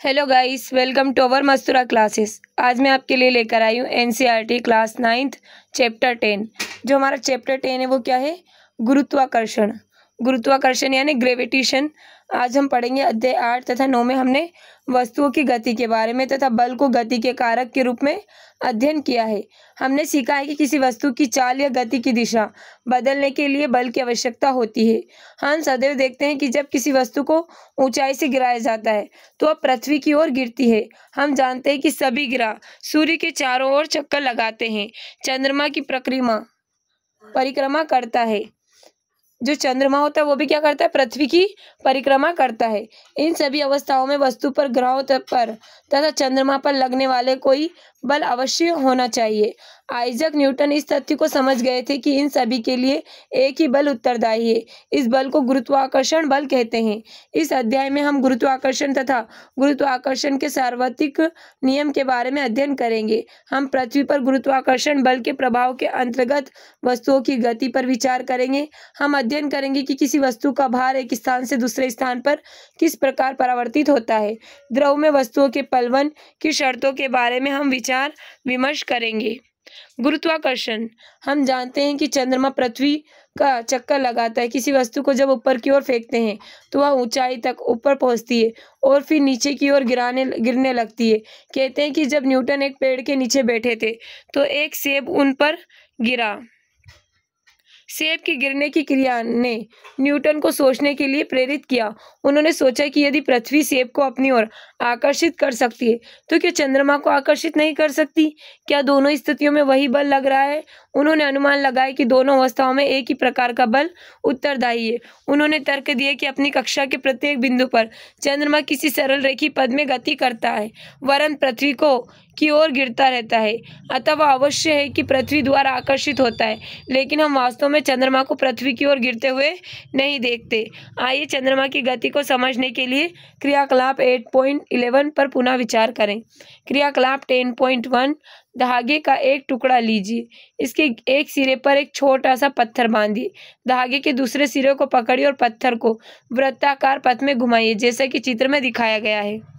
Hello guys, welcome to our Mastura classes. आज मैं आपके लिए लेकर आई हूँ एनसीईआरटी क्लास 9th चैप्टर 10। जो हमारा चैप्टर 10 है वो क्या है? गुरुत्वाकर्षण। गुरुत्वाकर्षण यानी ग्रेविटेशन। आज हम पढ़ेंगे अध्याय 8 तथा 9 में हमने वस्तुओं की गति के बारे में तथा बल को गति के कारक के रूप में अध्ययन किया है। हमने सीखा है कि किसी वस्तु की चाल या गति की दिशा बदलने के लिए बल की आवश्यकता होती है। हम सदैव देखते हैं कि जब किसी वस्तु को ऊंचाई से गिराया जाता है तो वह पृथ्वी की ओर गिरती है। हम जानते हैं कि सभी ग्रह सूर्य के चारों ओर चक्कर लगाते हैं। चंद्रमा की परिक्रमा करता है। जो चंद्रमा होता है वो भी क्या करता है? पृथ्वी की परिक्रमा करता है। इन सभी अवस्थाओं में वस्तु पर, ग्रहों पर तथा चंद्रमा पर लगने वाले कोई बल अवश्य होना चाहिए। आइजक न्यूटन इस तथ्य को समझ गए थे कि इन सभी के लिए एक ही बल उत्तरदायी है। इस बल को गुरुत्वाकर्षण बल कहते हैं। इस अध्याय में हम गुरुत्वाकर्षण तथा गुरुत्वाकर्षण के सार्वत्रिक नियम के बारे में अध्ययन करेंगे। हम पृथ्वी पर गुरुत्वाकर्षण बल के प्रभाव के अंतर्गत वस्तुओं की गति पर विचार करेंगे। हम अध्ययन करेंगे कि किसी वस्तु का भार एक स्थान से दूसरे स्थान पर किस प्रकार परिवर्तित होता है। द्रव में वस्तुओं के पलवन की शर्तों के बारे में हम विचार विमर्श करेंगे। गुरुत्वाकर्षण। हम जानते हैं कि चंद्रमा पृथ्वी का चक्कर लगाता है। किसी वस्तु को जब ऊपर की ओर फेंकते हैं तो वह ऊंचाई तक ऊपर पहुंचती है और फिर नीचे की ओर गिरने लगती है। कहते हैं कि जब न्यूटन एक पेड़ के नीचे बैठे थे तो एक सेब उन पर गिरा। सेब के गिरने की क्रिया ने न्यूटन को सोचने के लिए प्रेरित किया। उन्होंने सोचा कि यदि पृथ्वी सेब को अपनी ओर आकर्षित कर सकती है तो क्या चंद्रमा को आकर्षित नहीं कर सकती? क्या दोनों स्थितियों में वही बल लग रहा है? उन्होंने अनुमान लगाया कि दोनों अवस्थाओं में एक ही प्रकार का बल उत्तरदायी है। उन्होंने तर्क दिए कि अपनी कक्षा के प्रत्येक बिंदु पर चंद्रमा किसी सरल रेखीय पथ में गति करता है, वरन पृथ्वी की ओर गिरता रहता है। अतः वह अवश्य है कि पृथ्वी द्वारा आकर्षित होता है, लेकिन हम वास्तव में चंद्रमा को पृथ्वी की ओर गिरते हुए नहीं देखते। आइए चंद्रमा की गति को समझने के लिए क्रियाकलाप 8.11 पर पुनः विचार करें। क्रियाकलाप 10.1। धागे का एक टुकड़ा लीजिए। इसके एक सिरे पर एक छोटा सा पत्थर बांधिए। धागे के दूसरे सिरे को पकड़िए और पत्थर को वृत्ताकार पथ में घुमाइए, जैसा कि चित्र में दिखाया गया है।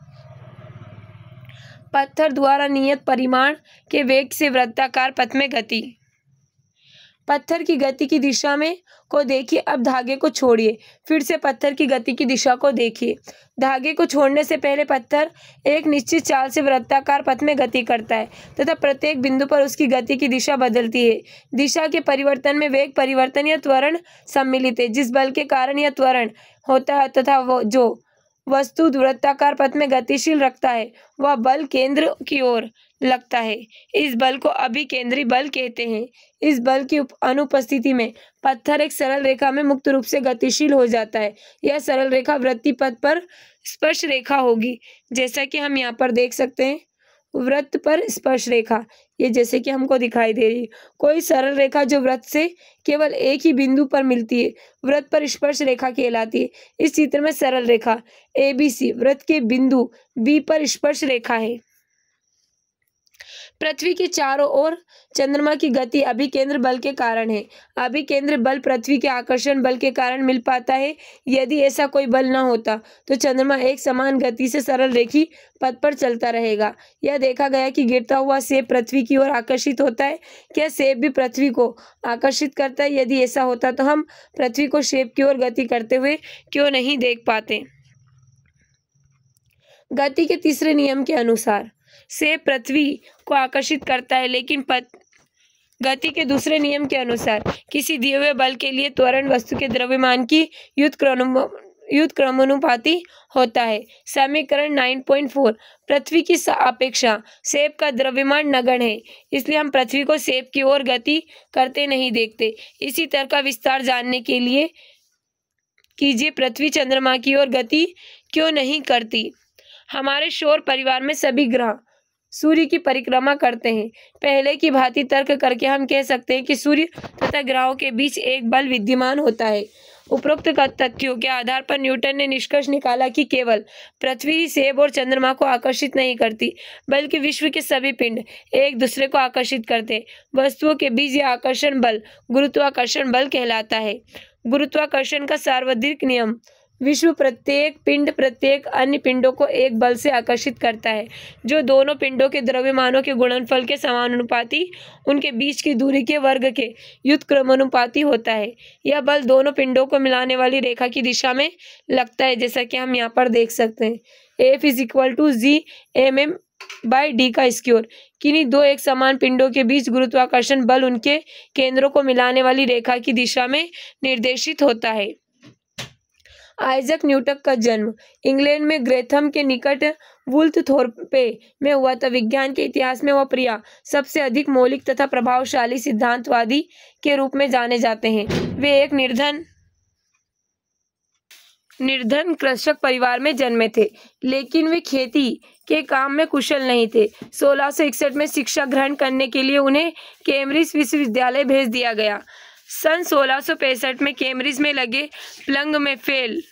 पत्थर द्वारा नियत परिमाण के वेग से वृत्ताकार पथ में गति। पत्थर की गति की दिशा में को देखिए। अब धागे को छोड़िए। फिर से पत्थर की गति की दिशा को देखिए। धागे को छोड़ने से पहले पत्थर एक निश्चित चाल से वृत्ताकार पथ में गति करता है तथा प्रत्येक बिंदु पर उसकी गति की दिशा बदलती है। दिशा के परिवर्तन में वेग परिवर्तन या त्वरण सम्मिलित है। जिस बल के कारण यह त्वरण होता है तथा वो जो वस्तु वृत्ताकार पथ में गतिशील रखता है वह बल केंद्र की ओर लगता है। इस बल को अभिकेंद्री बल कहते हैं। इस बल की अनुपस्थिति में पत्थर एक सरल रेखा में मुक्त रूप से गतिशील हो जाता है। यह सरल रेखा वृत्तीय पथ पर स्पर्श रेखा होगी, जैसा कि हम यहाँ पर देख सकते हैं। वृत्त पर स्पर्श रेखा, ये जैसे कि हमको दिखाई दे रही है। कोई सरल रेखा जो वृत्त से केवल एक ही बिंदु पर मिलती है वृत्त पर स्पर्श रेखा कहलाती है। इस चित्र में सरल रेखा ABC वृत्त के बिंदु B पर स्पर्श रेखा है। पृथ्वी के चारों ओर चंद्रमा की गति अभिकेंद्र बल के कारण है। अभिकेंद्र बल पृथ्वी के आकर्षण बल के कारण मिल पाता है। यदि ऐसा कोई बल न होता तो चंद्रमा एक समान गति से सरल रेखीय पथ पर चलता रहेगा। यह देखा गया कि गिरता हुआ सेब पृथ्वी की ओर आकर्षित होता है। क्या सेब भी पृथ्वी को आकर्षित करता है? यदि ऐसा होता तो हम पृथ्वी को सेब की ओर गति करते हुए क्यों नहीं देख पाते? गति के तीसरे नियम के अनुसार सेब पृथ्वी को आकर्षित करता है, लेकिन गति के दूसरे नियम के अनुसार किसी दिए हुए बल के लिए त्वरण वस्तु के द्रव्यमान की व्युत्क्रमानुपाती होता है। समीकरण 9.4। पृथ्वी की अपेक्षा सेब का द्रव्यमान नगण्य है, इसलिए हम पृथ्वी को सेब की ओर गति करते नहीं देखते। इसी तरह का विस्तार जानने के लिए कीजिए, पृथ्वी चंद्रमा की ओर गति क्यों नहीं करती? हमारे सौर परिवार में सभी ग्रह सूर्य की परिक्रमा करते हैं। पहले की भांति तर्क करके हम कह सकते हैं कि सूर्य तथा ग्रहों के बीच एक बल विद्यमान होता है। उपरोक्त तथ्यों के आधार पर न्यूटन ने निष्कर्ष निकाला कि केवल पृथ्वी ही सेब और चंद्रमा को आकर्षित नहीं करती, बल्कि विश्व के सभी पिंड एक दूसरे को आकर्षित करते हैं। वस्तुओं के बीच यह आकर्षण बल गुरुत्वाकर्षण बल कहलाता है। गुरुत्वाकर्षण का सार्वत्रिक नियम विश्व प्रत्येक पिंड प्रत्येक अन्य पिंडों को एक बल से आकर्षित करता है जो दोनों पिंडों के द्रव्यमानों के गुणनफल के समानुपाती, उनके बीच की दूरी के वर्ग के व्युत्क्रमानुपाती होता है। यह बल दोनों पिंडों को मिलाने वाली रेखा की दिशा में लगता है, जैसा कि हम यहाँ पर देख सकते हैं। F = G/m/d का स्क्वायर। किन्हीं दो एक समान पिंडों के बीच गुरुत्वाकर्षण बल उनके केंद्रों को मिलाने वाली रेखा की दिशा में निर्देशित होता है। आइजैक न्यूटन का जन्म इंग्लैंड में ग्रेथम के निकट वुल्थथोर्पे में हुआ था। विज्ञान के इतिहास में वह प्रिया सबसे अधिक मौलिक तथा प्रभावशाली सिद्धांतवादी के रूप में जाने जाते हैं। वे एक निर्धन कृषक परिवार में जन्मे थे, लेकिन वे खेती के काम में कुशल नहीं थे। 1661 में शिक्षा ग्रहण करने के लिए उन्हें कैम्ब्रिज विश्वविद्यालय भेज दिया गया। सन 1665 में कैम्ब्रिज में लगे प्लग में फेल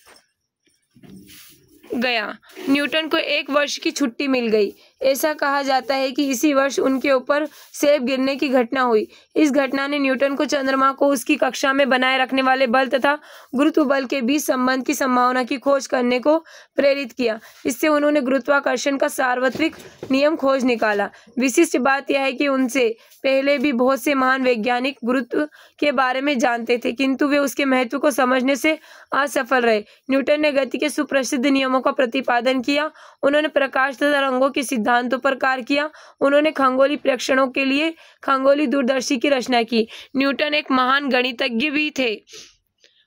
गया। न्यूटन को 1 वर्ष की छुट्टी मिल गई। ऐसा कहा जाता है कि इसी वर्ष उनके ऊपर सेब गिरने की घटना हुई। इस घटना ने न्यूटन को चंद्रमा को उसकी कक्षा में बनाए रखने वाले बल तथा गुरुत्व बल के बीच संबंध की संभावना की खोज करने को प्रेरित किया। इससे उन्होंने गुरुत्वाकर्षण का सार्वत्रिक नियम खोज निकाला। विशिष्ट बात यह है कि उनसे पहले भी बहुत से महान वैज्ञानिक गुरुत्व के बारे में जानते थे, किंतु वे उसके महत्व को समझने से असफल रहे। न्यूटन ने गति के सुप्रसिद्ध नियमों का प्रतिपादन किया। उन्होंने प्रकाश तथा रंगों के सिद्धांतों पर कार्य किया। उन्होंने खगोलीय प्रेक्षणों के लिए खगोलीय दूरदर्शी की रचना की। न्यूटन एक महान गणितज्ञ भी थे।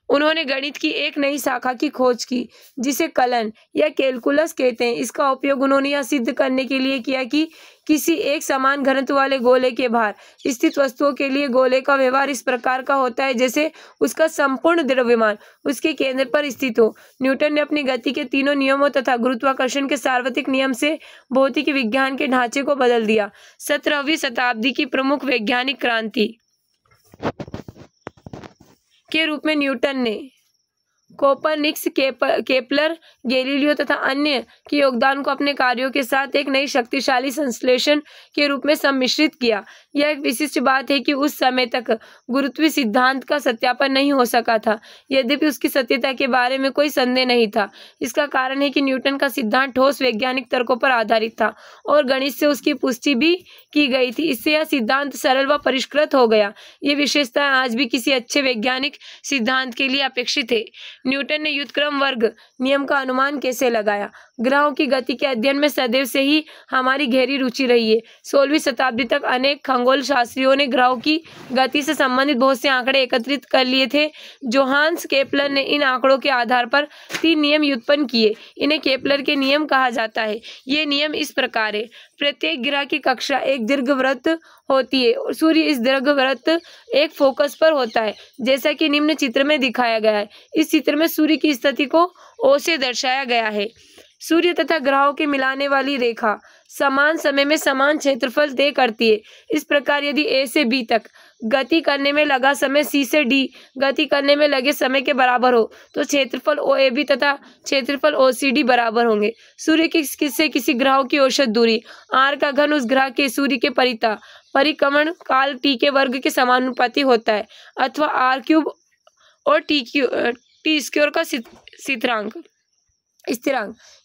उन्होंने गणित की एक नई शाखा की खोज की जिसे कलन या कैलकुलस कहते हैं। इसका उपयोग उन्होंने यह सिद्ध करने के लिए किया कि किसी एक समान घनत्व वाले गोले के बाहर स्थित वस्तुओं के लिए गोले का व्यवहार इस प्रकार का होता है जैसे उसका संपूर्ण द्रव्यमान उसके केंद्र पर स्थित हो। न्यूटन ने अपनी गति के तीनों नियमों तथा गुरुत्वाकर्षण के सार्वत्रिक नियम से भौतिकी विज्ञान के ढांचे को बदल दिया। 17वीं शताब्दी की प्रमुख वैज्ञानिक क्रांति के रूप में न्यूटन ने कोपरनिकस, केपलर, गैलीलियो तथा अन्य के योगदान को अपने कार्यों के साथ एक नई शक्तिशाली संश्लेषण के रूप में सम्मिश्रित किया। यह एक विशिष्ट बात है कि उस समय तक गुरुत्वीय सिद्धांत का सत्यापन नहीं हो सका था, यद्यपि उसकी सत्यता के बारे में कोई संदेह नहीं था। इसका कारण है कि न्यूटन का सिद्धांत ठोस वैज्ञानिक तर्कों पर आधारित था और गणित से उसकी पुष्टि भी की गई थी। इससे यह सिद्धांत सरल व परिष्कृत हो गया। ये विशेषताएं आज भी किसी अच्छे वैज्ञानिक सिद्धांत के लिए अपेक्षित है। न्यूटन ने व्युत्क्रम वर्ग नियम का अनुमान कैसे लगाया? ग्रहों की गति के अध्ययन में सदैव से ही हमारी गहरी रुचि रही है। 16वीं शताब्दी तक अनेक खगोल शास्त्रियों ने ग्रहों की गति से संबंधित बहुत से आंकड़े एकत्रित कर लिए थे। जोहान्स केपलर ने इन आंकड़ों के आधार पर 3 नियम व्युत्पन्न किए। इन्हें केपलर के नियम कहा जाता है। ये नियम इस प्रकार है। प्रत्येक ग्रह की कक्षा एक दीर्घवृत्त होती है और सूर्य इस दीर्घवृत्त एक फोकस पर होता है, जैसा कि निम्न चित्र में दिखाया गया है। इस चित्र में सूर्य की स्थिति को O से दर्शाया गया है। सूर्य तथा ग्रहों के मिलाने वाली रेखा समान समय में समान क्षेत्रफल तय करती है। इस प्रकार यदि A से B तक गति करने में लगा समय C से D गति करने में लगे समय के बराबर हो तो क्षेत्रफल OAB तथा क्षेत्रफल OCD बराबर होंगे। सूर्य की से किसी ग्रह की औसत दूरी R का घन उस ग्रह के सूर्य के परिक्रमण काल T के वर्ग के समानुपाती होता है, अथवा R³ और T² का स्थिरांक।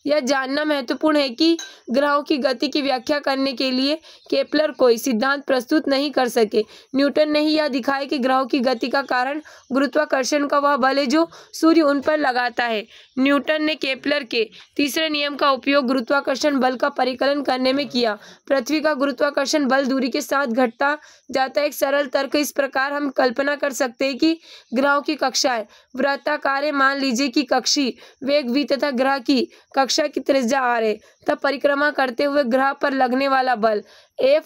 यह जानना महत्वपूर्ण है कि ग्रहों की गति की व्याख्या करने के लिए केपलर कोई सिद्धांत प्रस्तुत नहीं कर सके। न्यूटन ने ही यह दिखाया कि ग्रहों की गति का कारण गुरुत्वाकर्षण का वह बल है जो सूर्य उन पर लगाता है। न्यूटन ने केपलर के तीसरे नियम का उपयोग गुरुत्वाकर्षण बल का परिकलन करने में किया। पृथ्वी का गुरुत्वाकर्षण बल दूरी के साथ घटता जाता है। एक सरल तर्क इस प्रकार हम कल्पना कर सकते हैं कि ग्रहों की कक्षाएं वृत्ताकार है। मान लीजिए कि कक्षीय वेग v तथा ग्रह की कक्षा की त्रिज्या r है, तब परिक्रमा करते हुए ग्रह पर लगने वाला बल F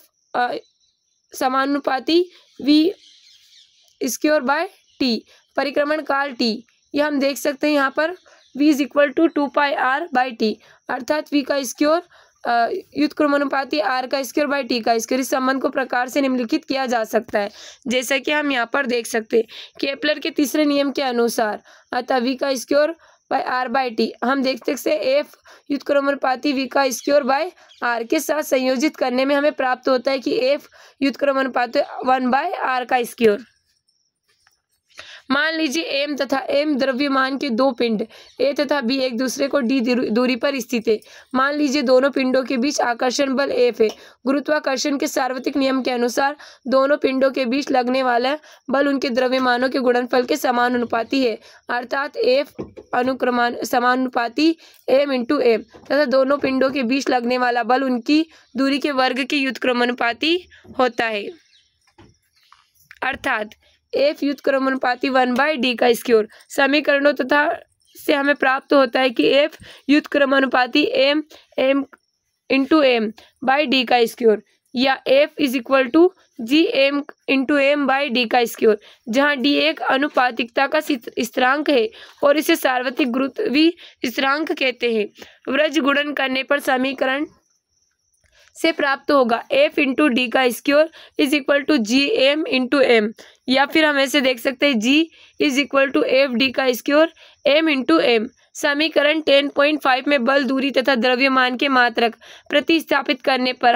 समानुपाती v²/t परिक्रमण काल t। यह हम देख सकते हैं यहाँ पर v = 2πr/t अर्थात v का स्क्वायर व्युत्क्रमानुपाती r का स्क्वायर t का स्क्वायर। इस संबंध को प्रकार से निम्नलिखित किया जा सकता है, जैसा कि हम यहाँ पर देख सकते हैं। केपलर के तीसरे नियम के अनुसार अतः v का स्क्वायर r/t हम देख सकते हैं F व्युत्क्रमानुपाती v का स्क्वायर r के साथ संयोजित करने में हमें प्राप्त होता है कि F व्युत्क्रमानुपाती 1/r का स्क्वायर। मान लीजिए एम तथा एम द्रव्यमान के दो पिंड ए तथा बी एक दूसरे को डी दूरी पर स्थित है। मान लीजिए दोनों पिंडों के बीच आकर्षण बल एफ है। गुरुत्वाकर्षण के सार्वत्रिक नियम के अनुसार दोनों पिंडों के बीच लगने वाला बल उनके द्रव्यमानों के गुणनफल के समानुपाती है, अर्थात एफ समानुपाती एम इंटू एम, तथा दोनों पिंडों के बीच लगने वाला बल उनकी दूरी के वर्ग के व्युत्क्रमानुपाती होता है, अर्थात एफ व्युत्क्रमानुपाती 1/d का स्क्वायर। समीकरणों तथा से हमें प्राप्त होता है कि एफ व्युत्क्रमानुपाती M M into M by D का स्क्वायर, या F is equal to G M into M by D का स्क्वायर, जहाँ डी एक अनुपातिकता का स्थिरांक है और इसे सार्वत्रिक गुरुत्वीय स्थिरांक कहते हैं। व्रज गुणन करने पर समीकरण से प्राप्त होगा एफ इंटू डी का square is equal to G M into M, या फिर हम ऐसे देख सकते हैं G is equal to F D का स्क्वायर एम इंटू एम। समीकरण 10.5 में बल, दूरी तथा द्रव्यमान के मात्रक प्रतिस्थापित करने पर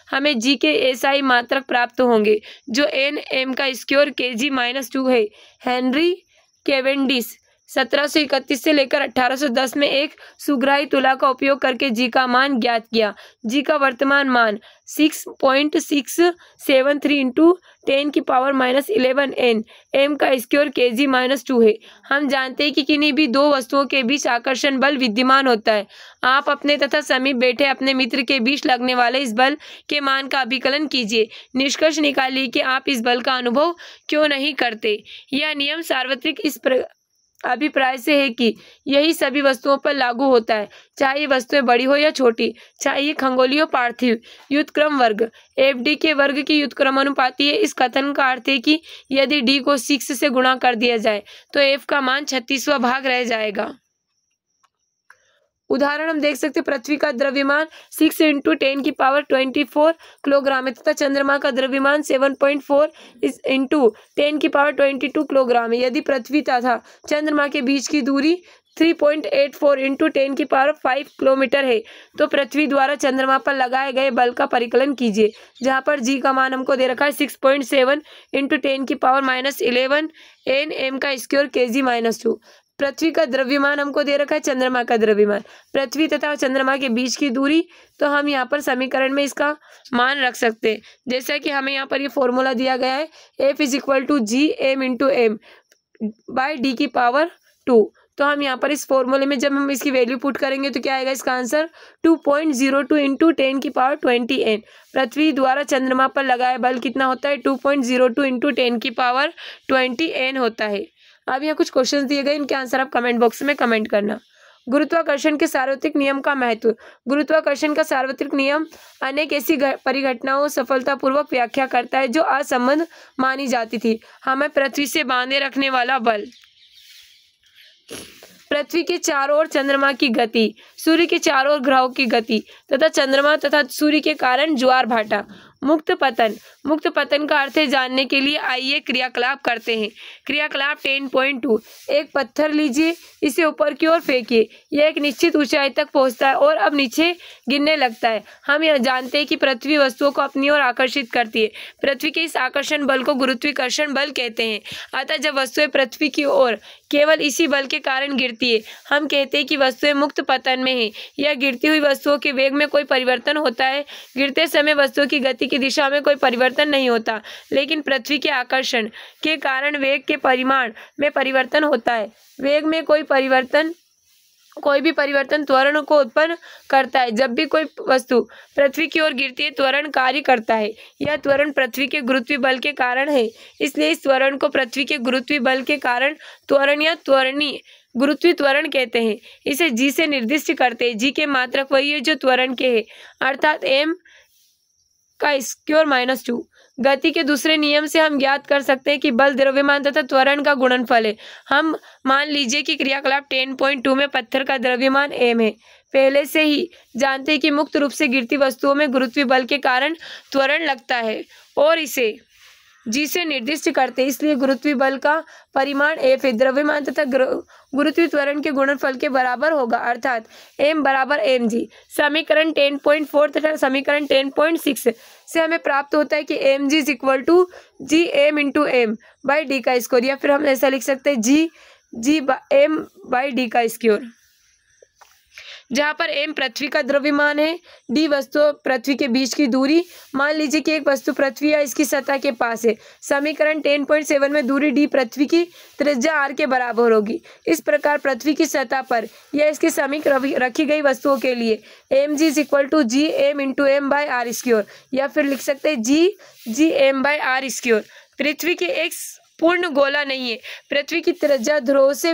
हमें जी के एसआई मात्रक प्राप्त होंगे, जो एन एम का स्क्वायर kg-2 है। हेनरी कैवेंडिश 1731 से लेकर 1810 में एक सुग्राही तुला का उपयोग करके जी का मान ज्ञात किया। जी का वर्तमान मान 6.673 इंटू 10⁻11 n m का स्क्वायर kg-2 है। हम जानते हैं कि किन्हीं भी दो वस्तुओं के बीच आकर्षण बल विद्यमान होता है। आप अपने तथा समीप बैठे अपने मित्र के बीच लगने वाले इस बल के मान का अभिकलन कीजिए। निष्कर्ष निकालिए कि आप इस बल का अनुभव क्यों नहीं करते। यह नियम सार्वत्रिक इस अभिप्राय से है कि यही सभी वस्तुओं पर लागू होता है, चाहे ये वस्तुएं बड़ी हो या छोटी, चाहे ये खगोलीय हो पार्थिव। व्युत्क्रम वर्ग एफ डी के वर्ग की व्युत्क्रमानुपाती है। इस कथन का अर्थ है कि यदि डी को 6 से गुणा कर दिया जाए तो एफ का मान 36वां भाग रह जाएगा। उदाहरण हम देख सकते हैं, पृथ्वी का द्रव्यमान 6 इंटू 10⁻24 किलोग्राम है तथा चंद्रमा का द्रव्यमान 7.4 इंटू 10⁻22 किलोग्राम है। यदि पृथ्वी तथा चंद्रमा के बीच की दूरी 3.84 इंटू 10⁵ किलोमीटर है तो पृथ्वी द्वारा चंद्रमा पर लगाए गए बल का परिकलन कीजिए, जहां पर जी का मान हमको दे रखा है 6.7 इंटू 10⁻11 एन एम का स्क्वायर kg-2। पृथ्वी का द्रव्यमान हमको दे रखा है, चंद्रमा का द्रव्यमान, पृथ्वी तथा चंद्रमा के बीच की दूरी, तो हम यहाँ पर समीकरण में इसका मान रख सकते हैं। जैसा कि हमें यहाँ पर ये फॉर्मूला दिया गया है F is equal to G M into M by D की पावर 2। तो हम यहाँ पर इस फॉर्मूले में जब हम इसकी वैल्यू पुट करेंगे तो क्या आएगा इसका आंसर 2.02 इंटू 10⁻20 n। पृथ्वी द्वारा चंद्रमा पर लगाए बल कितना होता है 2.02 इंटू 10⁻20 n होता है। अब यहाँ कुछ क्वेश्चन दिए गए, इनके आंसर आप कमेंट बॉक्स में कमेंट करना। गुरुत्वाकर्षण के सार्वत्रिक नियम का महत्व। गुरुत्वाकर्षण का सार्वत्रिक नियम अनेक ऐसी परिघटनाओं सफलतापूर्वक व्याख्या करता है जो असंबद्ध मानी जाती थी। हमें पृथ्वी से बांधे रखने वाला बल, पृथ्वी के चारों ओर चंद्रमा की गति, सूर्य के चारों ओर ग्रहों की गति तथा चंद्रमा तथा सूर्य के कारण ज्वार भाटा। मुक्त पतन। मुक्त पतन का अर्थ जानने के लिए आइए क्रियाकलाप करते हैं। क्रियाकलाप 10.2। एक पत्थर लीजिए, इसे ऊपर की ओर फेंकिए, यह एक निश्चित ऊंचाई तक पहुंचता है और अब नीचे गिरने लगता है। हम यह जानते हैं कि पृथ्वी वस्तुओं को अपनी ओर आकर्षित करती है। पृथ्वी के इस आकर्षण बल को गुरुत्वाकर्षण बल कहते हैं। अतः जब वस्तुएं पृथ्वी की ओर केवल इसी बल के कारण गिरती है, हम कहते हैं कि वस्तुएं मुक्त पतन में है। यह गिरती हुई वस्तुओं के वेग में कोई परिवर्तन होता है। गिरते समय वस्तुओं की गति की दिशा में कोई परिवर्तन नहीं होता, लेकिन पृथ्वी के आकर्षण के कारण वेग के परिमाण में परिवर्तन होता है। वेग में कोई भी परिवर्तन त्वरण को उत्पन्न करता है। जब भी कोई वस्तु पृथ्वी की ओर गिरती है, त्वरण कार्य करता है। यह त्वरण पृथ्वी के गुरुत्वीय बल के कारण है, इसलिए इस त्वरण को पृथ्वी के गुरुत्वीय बल के कारण त्वरण या त्वरणीय गुरुत्वीय त्वरण कहते हैं। इसे जी से निर्दिष्ट करते हैं। जी के मात्रक वही है जो त्वरण के है, अर्थात m का स्क्वायर -2। गति के दूसरे नियम से हम ज्ञात कर सकते हैं कि बल, द्रव्यमान तथा त्वरण का गुणनफल है। हम मान लीजिए कि क्रियाकलाप 10.2 में पत्थर का द्रव्यमान m है। पहले से ही जानते हैं कि मुक्त रूप से गिरती वस्तुओं में गुरुत्वीय बल के कारण त्वरण लगता है और इसे जी से निर्दिष्ट करते हैं, इसलिए गुरुत्वीय बल का परिमाण F है। द्रव्यमान तथा गुरुत्वीय त्वरण के गुणनफल के बराबर होगा, अर्थात M बराबर mg। समीकरण 10.4 तथा समीकरण 10.6 से हमें प्राप्त होता है कि mg is equal to G M into M by D का स्क्वायर, या फिर हम ऐसा लिख सकते हैं जी एम बाई डी का स्क्वायर, जहाँ पर m पृथ्वी का द्रव्यमान है, d वस्तु पृथ्वी के बीच की दूरी। मान लीजिए कि एक वस्तु पृथ्वी या इसकी सतह के पास है। समीकरण 10.7 में दूरी d पृथ्वी की त्रिज्या r के बराबर होगी। इस प्रकार पृथ्वी की सतह पर या इसके समीप रखी गई वस्तुओं के लिए mg is equal to G M into M by R square, या फिर लिख सकते हैं G M by R square. पृथ्वी के एक पूर्ण गोला नहीं है। पृथ्वी की त्रिज्या ध्रुव से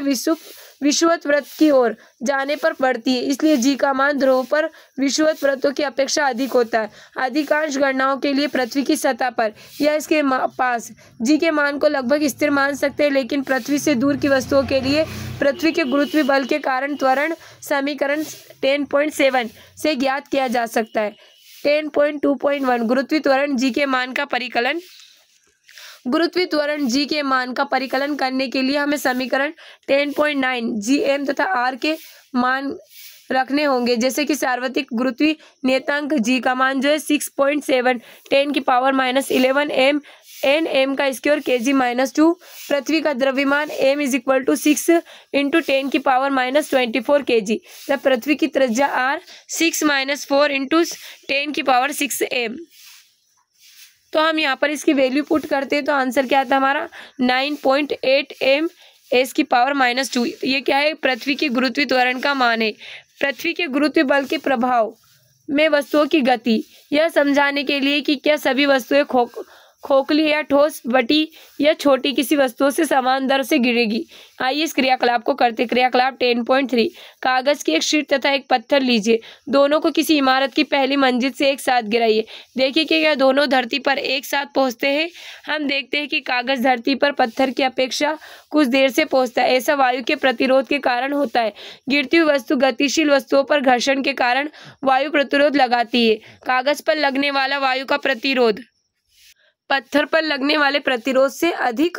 विषुवत वृत्त की ओर जाने पर बढ़ती है, इसलिए जी का मान ध्रुव पर विषुवत वृत्तों की अपेक्षा अधिक होता है। अधिकांश गणनाओं के लिए पृथ्वी की सतह पर या इसके पास जी के मान को लगभग स्थिर मान सकते हैं, लेकिन पृथ्वी से दूर की वस्तुओं के लिए पृथ्वी के गुरुत्वीय बल के कारण त्वरण समीकरण 10.7 से ज्ञात किया जा सकता है। 10.2.1 गुरुत्वीय त्वरण जी के मान का परिकलन। गुरुत्वीय त्वरण जी के मान का परिकलन करने के लिए हमें समीकरण 10.9 जी एम तथा आर के मान रखने होंगे, जैसे कि सार्वत्रिक गुरुत्वीय नियतांक जी का मान जो है 6.7 10 की पावर -11 एम एन एम का स्क्वायर के जी -2। पृथ्वी का द्रव्यमान m is equal to 6 into 10 की पावर -24 के जी, जब पृथ्वी की त्रिज्या r 6 - 4 इंटू 10 की पावर 6 एम। तो हम यहाँ पर इसकी वैल्यू पुट करते हैं तो आंसर क्या आता है हमारा 9.8 एम एस की पावर -2। ये क्या है, पृथ्वी की गुरुत्वीय त्वरण का मान है। पृथ्वी के गुरुत्वीय बल के प्रभाव में वस्तुओं की गति, यह समझाने के लिए कि क्या सभी वस्तुएं खोखली या ठोस, बटी या छोटी किसी वस्तुओं से समान दर से गिरेगी। आइए इस क्रियाकलाप को करते। क्रियाकलाप 10.3 कागज की एक शीट तथा एक पत्थर लीजिए, दोनों को किसी इमारत की पहली मंजिल से एक साथ गिराइए। देखिए कि यह दोनों धरती पर एक साथ पहुंचते हैं। हम देखते हैं कि कागज धरती पर पत्थर की अपेक्षा कुछ देर से पहुंचता है। ऐसा वायु के प्रतिरोध के कारण होता है। गिरती हुई वस्तु गतिशील वस्तुओं पर घर्षण के कारण वायु प्रतिरोध लगाती है। कागज पर लगने वाला वायु का प्रतिरोध पत्थर पर लगने वाले प्रतिरोध से अधिक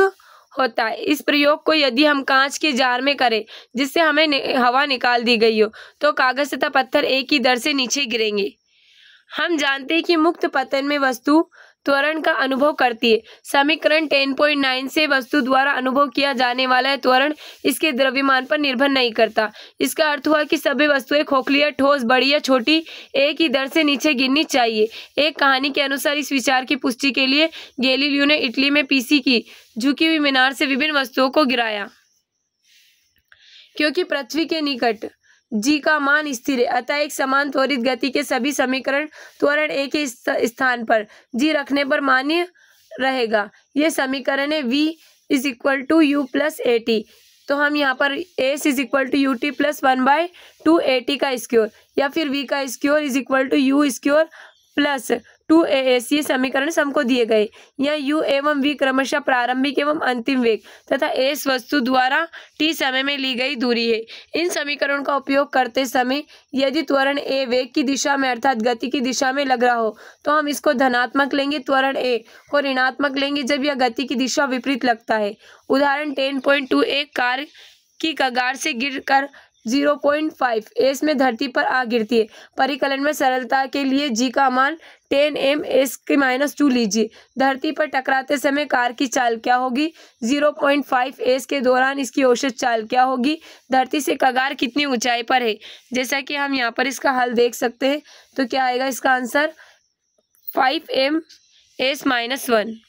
होता है। इस प्रयोग को यदि हम कांच के जार में करें जिससे हमें हवा निकाल दी गई हो, तो कागज तथा पत्थर एक ही दर से नीचे गिरेंगे। हम जानते हैं कि मुक्त पतन में वस्तु त्वरण का अनुभव करती है। समीकरण 10.9 से वस्तु द्वारा अनुभव किया जाने वाला त्वरण इसके द्रव्यमान पर निर्भर नहीं करता। इसका अर्थ हुआ कि सभी वस्तुएं खोखली या ठोस, बड़ी या छोटी, एक ही दर से नीचे गिरनी चाहिए। एक कहानी के अनुसार इस विचार की पुष्टि के लिए गैलीलियो ने इटली में पीसी की झुकी हुई मीनार से विभिन्न वस्तुओं को गिराया। क्योंकि पृथ्वी के निकट जी का मान स्थिर है, अतः एक समान त्वरित गति के सभी समीकरण त्वरण एक ही स्थान पर जी रखने पर मान्य रहेगा। यह समीकरण है v is equal to U plus A T. तो हम यहाँ पर s is equal to U T plus 1/2 A T का स्क्वायर, या फिर v का square is equal to U square plus 2as, ये समीकरण हमको दिए गए। यहाँ u एवं v क्रमशः प्रारंभिक एवं अंतिम वेग तथा s वस्तु द्वारा t समय में ली गई दूरी है। इन समीकरणों का उपयोग करते समय यदि त्वरण a वेग की दिशा में अर्थात गति की दिशा में लग रहा हो तो हम इसको धनात्मक लेंगे, त्वरण a को ऋणात्मक लेंगे जब यह गति की दिशा विपरीत लगता है। उदाहरण 10.2 एक कार की कगार से गिरकर 0.5 एस में धरती पर आ गिरती है। परिकलन में सरलता के लिए जी का मान 10 एम एस के -2 लीजिए। धरती पर टकराते समय कार की चाल क्या होगी? 0.5 एस के दौरान इसकी औसत चाल क्या होगी? धरती से कगार कितनी ऊंचाई पर है? जैसा कि हम यहाँ पर इसका हल देख सकते हैं, तो क्या आएगा इसका आंसर 5 एम एस -1।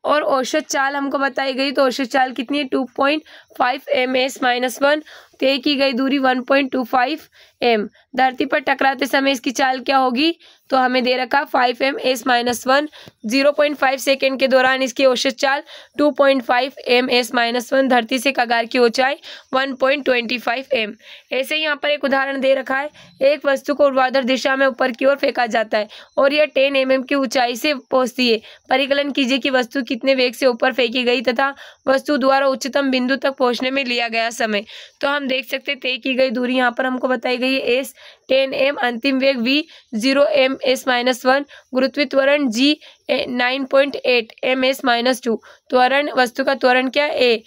और औसत चाल हमको बताई गई, तो औसत चाल कितनी है? 2.5 एम एस -1। तय की गई दूरी 1.25 एम। धरती पर टकराते समय इसकी चाल क्या होगी? तो हमें दे रखा 5 एम एस -1। 0.5 सेकेंड के दौरान इसकी औसत चाल 2.5 एम एस -1। धरती से कगार की ऊंचाई 1.25 एम। ऐसे ही यहाँ पर एक उदाहरण दे रखा है। एक वस्तु को ऊर्ध्वाधर दिशा में ऊपर की ओर फेंका जाता है और यह 10 एम की ऊंचाई से पहुंचती है। परिकलन कीजिए कि वस्तु कितने वेग से ऊपर फेंकी गई तथा वस्तु द्वारा उच्चतम बिंदु तक पहुंचने में लिया गया समय। तो हम हम देख सकते हैं तय की गई दूरी यहाँ पर हमको बताई गई है s 10m, अंतिम वेग v 0m s-1, गुरुत्वीय त्वरण g 9.8 m s-2, त्वरण वस्तु का त्वरण क्या a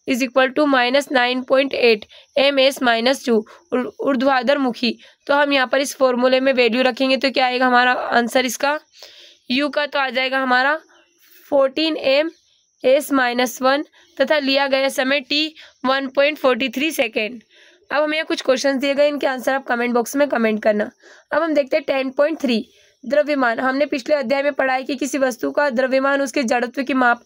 is equal to -9.8 m s-2, ऊर्ध्वाधर मुखी। तो हम यहाँ पर इस फॉर्मूले में वैल्यू रखेंगे तो क्या आएगा हमारा आंसर इसका u का तो आ जाएगा हमारा 14m s-1 तथा लिया गया समय t 1.43 सेकेंड। अब हमें यहाँ कुछ क्वेश्चन दिए गए, इनके आंसर आप कमेंट बॉक्स में कमेंट करना। अब हम देखते हैं 10.3 द्रव्यमान। हमने पिछले अध्याय में पढ़ा है कि किसी वस्तु का द्रव्यमान उसके जड़त्व की माप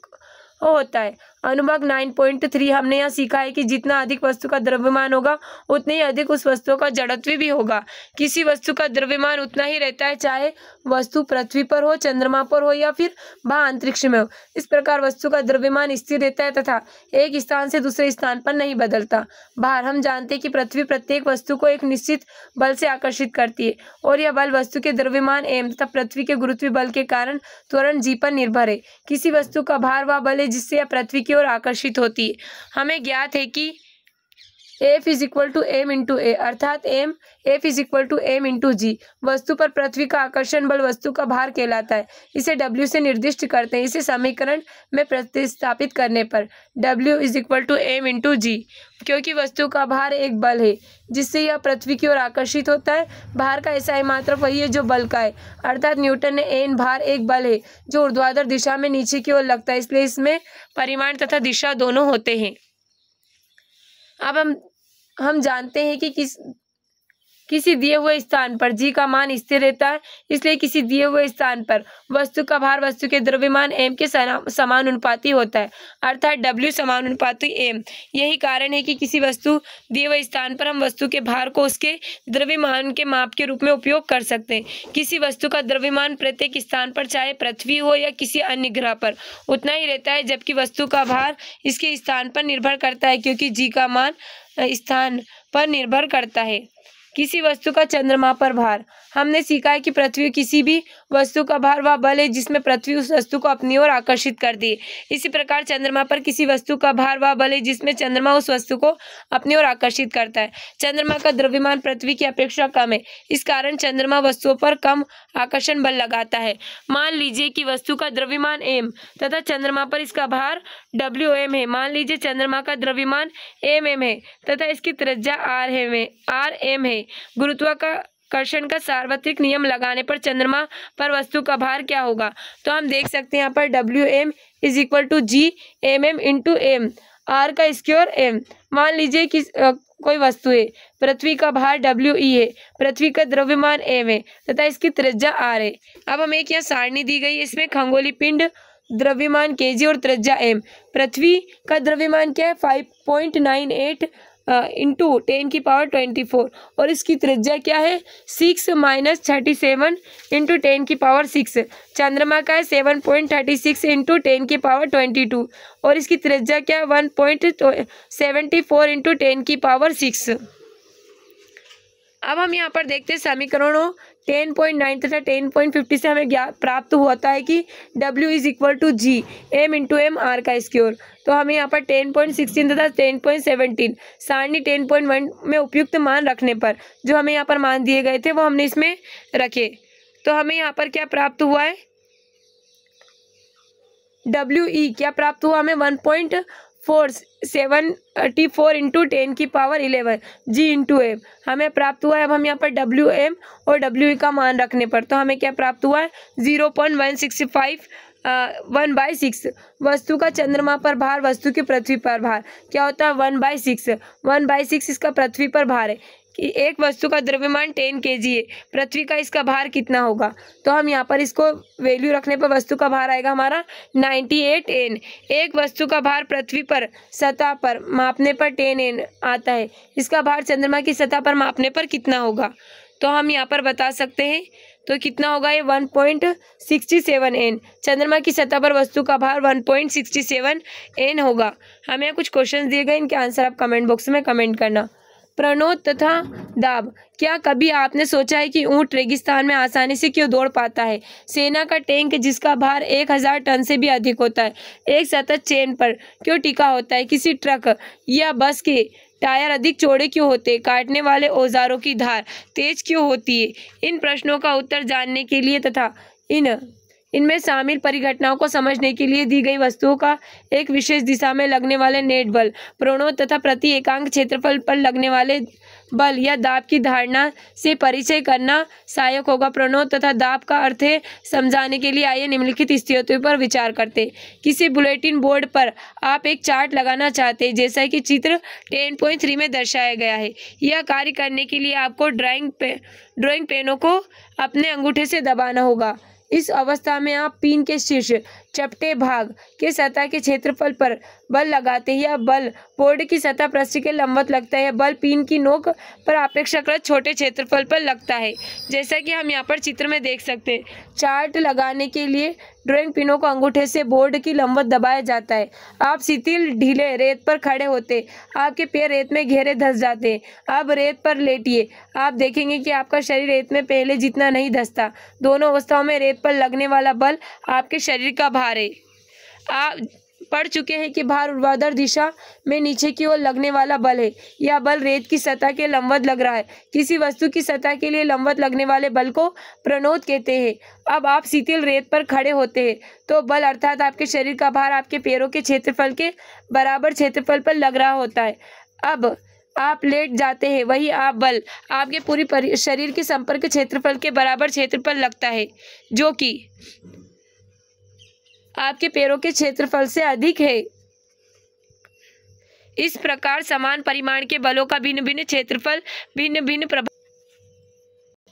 होता है। अनुभाग 9.3 हमने यहाँ सीखा है कि जितना अधिक वस्तु का द्रव्यमान होगा उतने ही अधिक उस वस्तु का जड़त्व भी होगा। किसी वस्तु का द्रव्यमान उतना ही रहता है चाहे वस्तु पृथ्वी पर हो, चंद्रमा पर हो या फिर बाहर अंतरिक्ष में हो। इस प्रकार वस्तु का द्रव्यमान स्थिर रहता है तथा एक स्थान से दूसरे स्थान पर नहीं बदलता। बाहर हम जानते हैं कि पृथ्वी प्रत्येक वस्तु को एक निश्चित बल से आकर्षित करती है और यह बल वस्तु के द्रव्यमान m तथा पृथ्वी के गुरुत्वीय बल के कारण त्वरण g पर निर्भर है। किसी वस्तु का भार वह बल है जिससे यह पृथ्वी की ओर आकर्षित होती है। हमें ज्ञात है कि F is equal to m into A, अर्थात F is equal to m into G. वस्तु पर पृथ्वी का आकर्षण बल वस्तु का भार कहलाता है। इसे W से निर्दिष्ट करते हैं। इसे समीकरण में प्रतिस्थापित करने पर W is equal to m into G, क्योंकि वस्तु का भार एक बल है जिससे यह पृथ्वी की ओर आकर्षित होता है। भार का ऐसा मात्रा वही है जो बल का है, अर्थात न्यूटन ने n भार एक बल है जो ऊर्ध्वाधर दिशा में नीचे की ओर लगता है, इसलिए इसमें परिमाण तथा दिशा दोनों होते हैं। अब हम जानते हैं कि किसी दिए हुए स्थान पर g का मान स्थिर रहता है, इसलिए किसी दिए हुए स्थान पर वस्तु का भार वस्तु के द्रव्यमान m के समानुपाती होता है, अर्थात W समानुपाती m। यही कारण है कि किसी वस्तु दिए हुए स्थान पर हम वस्तु के भार को उसके द्रव्यमान के माप के रूप में उपयोग कर सकते हैं। किसी वस्तु का द्रव्यमान प्रत्येक स्थान पर चाहे पृथ्वी हो या किसी अन्य ग्रह पर उतना ही रहता है, जबकि वस्तु का भार इसके स्थान पर निर्भर करता है, क्योंकि g का मान स्थान पर निर्भर करता है। किसी वस्तु का चंद्रमा पर भार। हमने सीखा है कि पृथ्वी किसी भी वस्तु का भार वह बल है जिसमें पृथ्वी उस वस्तु को अपनी ओर आकर्षित कर दी। इसी प्रकार चंद्रमा पर किसी वस्तु का भार वह बल है जिसमें चंद्रमा उस वस्तु को अपनी ओर आकर्षित करता है। चंद्रमा का द्रव्यमान पृथ्वी की अपेक्षा कम है, इस कारण चंद्रमा वस्तुओं पर कम आकर्षण बल लगाता है। मान लीजिए कि वस्तु का द्रव्यमान m तथा चंद्रमा पर इसका भार Wm है। मान लीजिए चंद्रमा का द्रव्यमान mm है तथा इसकी त्रिज्या rm है। गुरुत्वाकर्षण का सार्वत्रिक नियम लगाने पर चंद्रमा पर वस्तु का भार क्या होगा? तो हम देख सकते हैं यहाँ पर Wm is equal to G mm into m, r का स्क्वायर m। मान लीजिए कि कोई वस्तु है, पृथ्वी का भार We है, पृथ्वी का द्रव्यमान m है तथा इसकी त्रिज्या r है। अब हमें एक यहाँ सारणी दी गई है, इसमें खगोलीय पिंड द्रव्यमान kg और त्रिज्या m। पृथ्वी का द्रव्यमान क्या है 5.98 इंटू 10⁻24 और इसकी त्रिज्या क्या है 6 - 37 इंटू 10⁻6। चंद्रमा का है 7.36 इंटू 10⁻22 और इसकी त्रिज्या क्या है 1.74 इंटू 10⁻6। अब हम यहाँ पर देखते हैं समीकरणों 10.9 तथा 10.50 से हमें प्राप्त होता है कि W is equal to G m into m r का स्क्वायर। तो हमें यहाँ पर 10.16 तथा 10.17 सारणी 10.1 में उपयुक्त मान रखने पर जो हमें यहाँ पर मान दिए गए थे वो हमने इसमें रखे। तो हमें यहाँ पर क्या प्राप्त हुआ है WE क्या प्राप्त हुआ हमें 1.474 इंटू 10⁻11 g इंटू m हमें प्राप्त हुआ है। अब हम यहाँ पर Wm और We का मान रखने पर तो हमें क्या प्राप्त हुआ है 0.165 1/6। वस्तु का चंद्रमा पर भार वस्तु की पृथ्वी पर भार क्या होता है 1/6 इसका पृथ्वी पर भार है कि एक वस्तु का द्रव्यमान 10 kg है, पृथ्वी का इसका भार कितना होगा? तो हम यहाँ पर इसको वैल्यू रखने पर वस्तु का भार आएगा हमारा 98 N। एक वस्तु का भार पृथ्वी पर सतह पर मापने पर 10 N आता है, इसका भार चंद्रमा की सतह पर मापने पर कितना होगा? तो हम यहाँ पर बता सकते हैं तो कितना होगा ये 1.67 N। चंद्रमा की सतह पर वस्तु का भार 1.67 N होगा। हमें कुछ क्वेश्चन दिए गए, इनके आंसर आप कमेंट बॉक्स में कमेंट करना। प्रणोद तथा दाब। क्या कभी आपने सोचा है कि ऊंट रेगिस्तान में आसानी से क्यों दौड़ पाता है? सेना का टैंक जिसका भार 1000 टन से भी अधिक होता है एक सतत चेन पर क्यों टिका होता है? किसी ट्रक या बस के टायर अधिक चौड़े क्यों होते हैं? काटने वाले औजारों की धार तेज क्यों होती है? इन प्रश्नों का उत्तर जानने के लिए तथा इनमें शामिल परिघटनाओं को समझने के लिए दी गई वस्तुओं का एक विशेष दिशा में लगने वाले नेट बल, प्रणोद तथा प्रति एकांक क्षेत्रफल पर लगने वाले बल या दाब की धारणा से परिचय करना सहायक होगा। प्रणोद तथा दाब का अर्थ है समझाने के लिए आइए निम्नलिखित स्थितियों पर विचार करते हैं। किसी बुलेटिन बोर्ड पर आप एक चार्ट लगाना चाहते हैं, जैसा कि चित्र 10.3 में दर्शाया गया है। यह कार्य करने के लिए आपको ड्राइंग पेनों को अपने अंगूठे से दबाना होगा। इस अवस्था में आप पिन के शीर्ष चपटे भाग के सतह के क्षेत्रफल पर बल लगाते हैं। यह बल बोर्ड की सतह पृष्ठ के लंबवत लगता है। बल पिन की नोक पर अपेक्षाकृत छोटे क्षेत्रफल पर लगता है, जैसा कि हम यहाँ पर चित्र में देख सकते हैं। चार्ट लगाने के लिए ड्राइंग पिनों को अंगूठे से बोर्ड की लंबवत दबाया जाता है। आप शिथिल ढीले रेत पर खड़े होते, आपके पैर रेत में गहरे धंस जाते हैं। अब रेत पर लेटिए, आप देखेंगे कि आपका शरीर रेत में पहले जितना नहीं धंसता। दोनों अवस्थाओं में रेत पर लगने वाला बल आपके शरीर का भार है। आप पढ़ चुके हैं कि भार ऊर्ध्वाधर दिशा में नीचे की ओर लगने वाला बल है। यह बल रेत की सतह के लंबवत लग रहा है। किसी वस्तु की सतह के लिए लंबवत लगने वाले बल को प्रणोद कहते हैं। अब आप शिथिल रेत पर खड़े होते हैं तो बल अर्थात आपके शरीर का भार आपके पैरों के क्षेत्रफल के बराबर क्षेत्रफल पर लग रहा होता है। अब आप लेट जाते हैं, वही आप बल आपके पूरी शरीर के संपर्क क्षेत्रफल के बराबर क्षेत्र पर लगता है, जो कि आपके पैरों के क्षेत्रफल से अधिक है। इस प्रकार समान परिमाण के बलों का भिन्न भिन्न क्षेत्रफल भिन्न भिन्न प्रभाव।